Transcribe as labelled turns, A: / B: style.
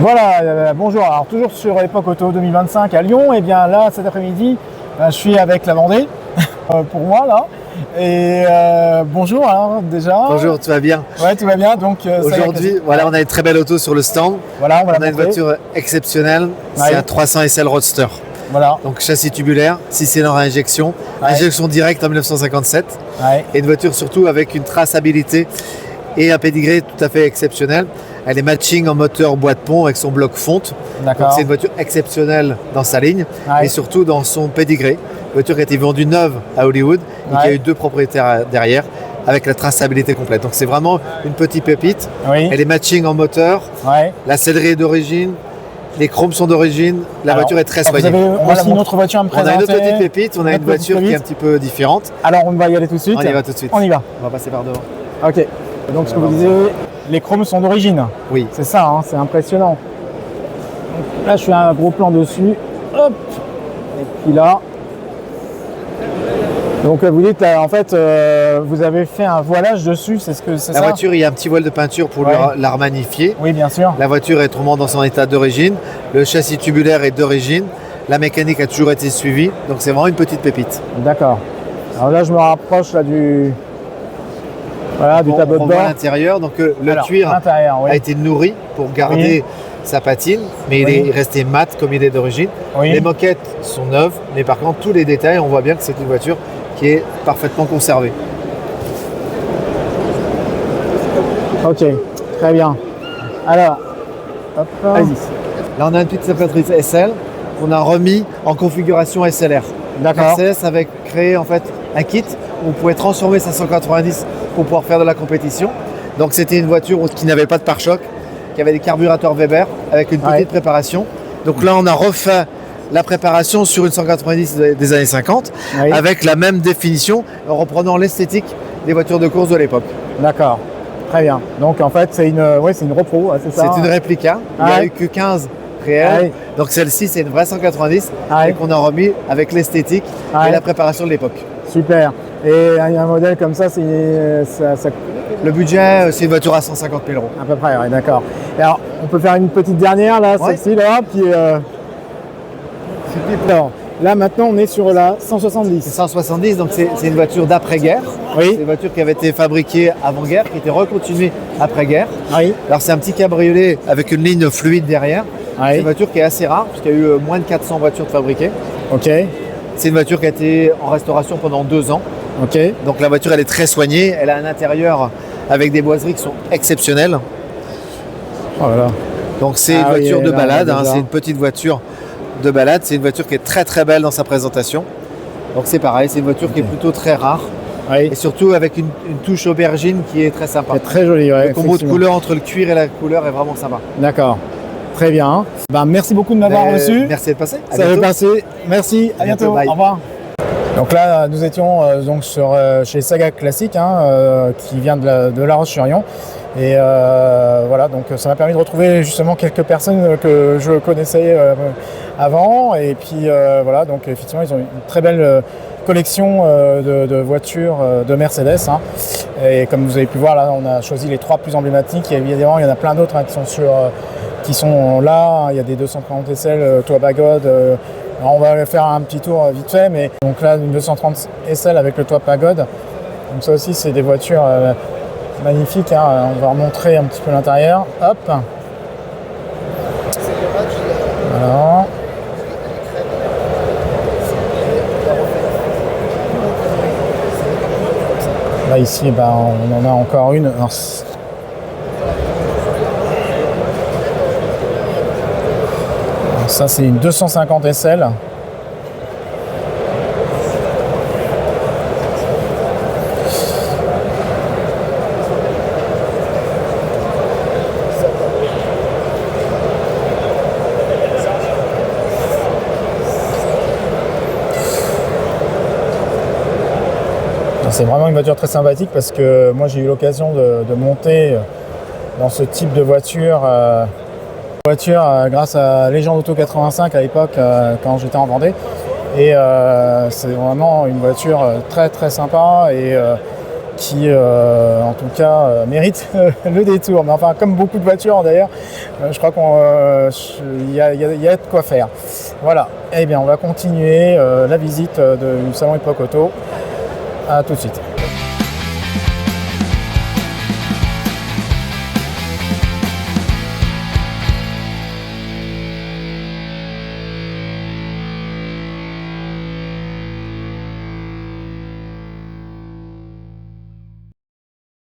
A: Voilà, bonjour. Alors toujours sur Époque Auto 2025 à Lyon. Et bien là, cet après-midi, je suis avec la Vendée pour moi là. Et bonjour alors déjà.
B: Bonjour, tout va bien?
A: Ouais, tout va bien. Donc
B: aujourd'hui, voilà, on a une très belle auto sur le stand.
A: Voilà,
B: on a une voiture exceptionnelle. C'est un 300 SL Roadster.
A: Voilà.
B: Donc châssis tubulaire, 6 cylindres à injection, injection directe en 1957. Et une voiture surtout avec une traçabilité et un pédigré tout à fait exceptionnel. Elle est matching en moteur bois de pont avec son bloc fonte. Donc c'est une voiture exceptionnelle dans sa ligne et surtout dans son pédigré. Une voiture qui a été vendue neuve à Hollywood et qui a eu 2 propriétaires derrière avec la traçabilité complète. Donc c'est vraiment une petite pépite. Elle est matching en moteur. La sellerie est d'origine. Les chromes sont d'origine. La voiture est très soignée.
A: Vous avez aussi une autre voiture à me présenter.
B: On a une autre petite pépite. On a une voiture qui est un petit peu différente.
A: Alors on va y aller tout de suite.
B: On y va tout de suite.
A: On y va.
B: On va passer par devant.
A: Ok. Donc ce que vous disiez, les chromes sont d'origine.
B: Oui.
A: C'est ça, hein, c'est impressionnant. Donc, là je fais un gros plan dessus. Hop. Et puis là. Donc vous dites en fait vous avez fait un voilage dessus, c'est ce que c'est ça?
B: La voiture, il y a un petit voile de peinture pour la remanifier.
A: Oui, bien sûr.
B: La voiture est autrement dans son état d'origine. Le châssis tubulaire est d'origine. La mécanique a toujours été suivie. Donc c'est vraiment une petite pépite.
A: D'accord. Alors là je me rapproche là du tableau de bord.
B: On voit l'intérieur. Donc le cuir a été nourri pour garder sa patine, mais il est resté mat comme il est d'origine. Les moquettes sont neuves, mais par contre tous les détails, on voit bien que c'est une voiture qui est parfaitement conservée.
A: Ok, très bien. Alors, hop, vas-y.
B: Là, on a une petite salvatrice SL qu'on a remis en configuration SLR.
A: D'accord.
B: Mercedes avait créé en fait un kit où on pouvait transformer sa 190 pour pouvoir faire de la compétition. Donc c'était une voiture qui n'avait pas de pare-choc, qui avait des carburateurs Weber avec une petite préparation. Donc là, on a refait la préparation sur une 190 des années 50 avec la même définition en reprenant l'esthétique des voitures de course de l'époque.
A: D'accord, très bien. Donc en fait c'est une repro, c'est ça?
B: C'est une réplica, il n'y a eu que 15 réels. Donc celle-ci c'est une vraie 190 et qu'on a remis avec l'esthétique et la préparation de l'époque.
A: Super. Et un modèle comme ça,
B: le budget c'est une voiture à 150 000 euros.
A: À peu près, oui, d'accord. Alors on peut faire une petite dernière là, celle-ci là, puis alors, là maintenant on est sur la 170.
B: 170, donc c'est une voiture d'après-guerre. C'est une voiture qui avait été fabriquée avant-guerre, qui était recontinuée après-guerre. Alors c'est un petit cabriolet avec une ligne fluide derrière. C'est une voiture qui est assez rare, puisqu'il y a eu moins de 400 voitures de fabriquées. C'est une voiture qui a été en restauration pendant 2 ans. Donc la voiture elle est très soignée, elle a un intérieur avec des boiseries qui sont exceptionnelles.
A: Voilà.
B: Donc c'est une voiture de balade, c'est une petite voiture de balade, c'est une voiture qui est très très belle dans sa présentation. Donc c'est pareil, c'est une voiture qui est plutôt très rare. Et surtout avec une touche aubergine qui est très sympa.
A: C'est très joli,
B: le combo de couleurs entre le cuir et la couleur est vraiment sympa.
A: D'accord, très bien. Merci beaucoup de m'avoir reçu.
B: Merci d'être passé.
A: Ça va passer. Merci, à bientôt. Au revoir. Donc là, nous étions chez Saga Classique, qui vient de La Roche-sur-Yon. Et voilà, donc ça m'a permis de retrouver justement quelques personnes que je connaissais avant. Et puis voilà, donc effectivement, ils ont une très belle collection de voitures de Mercedes. Et comme vous avez pu voir, là, on a choisi les 3 plus emblématiques. Et évidemment, il y en a plein d'autres qui sont là. Il y a des 230 SL, toit Pagode. On va faire un petit tour vite fait, mais donc là, une 230 SL avec le toit Pagode. Donc ça aussi, c'est des voitures magnifiques. On va remontrer un petit peu l'intérieur. Hop. Alors. Là, ici, on en a encore une. Alors, ça, c'est une 250 SL. C'est vraiment une voiture très sympathique parce que moi j'ai eu l'occasion de monter dans ce type de voiture. Grâce à Légende Auto 85 à l'époque quand j'étais en Vendée. Et c'est vraiment une voiture très très sympa et qui en tout cas mérite le détour. Mais enfin, comme beaucoup de voitures d'ailleurs, je crois qu'il y a de quoi faire. Voilà, et bien on va continuer la visite du salon Epoch Auto. À tout de suite.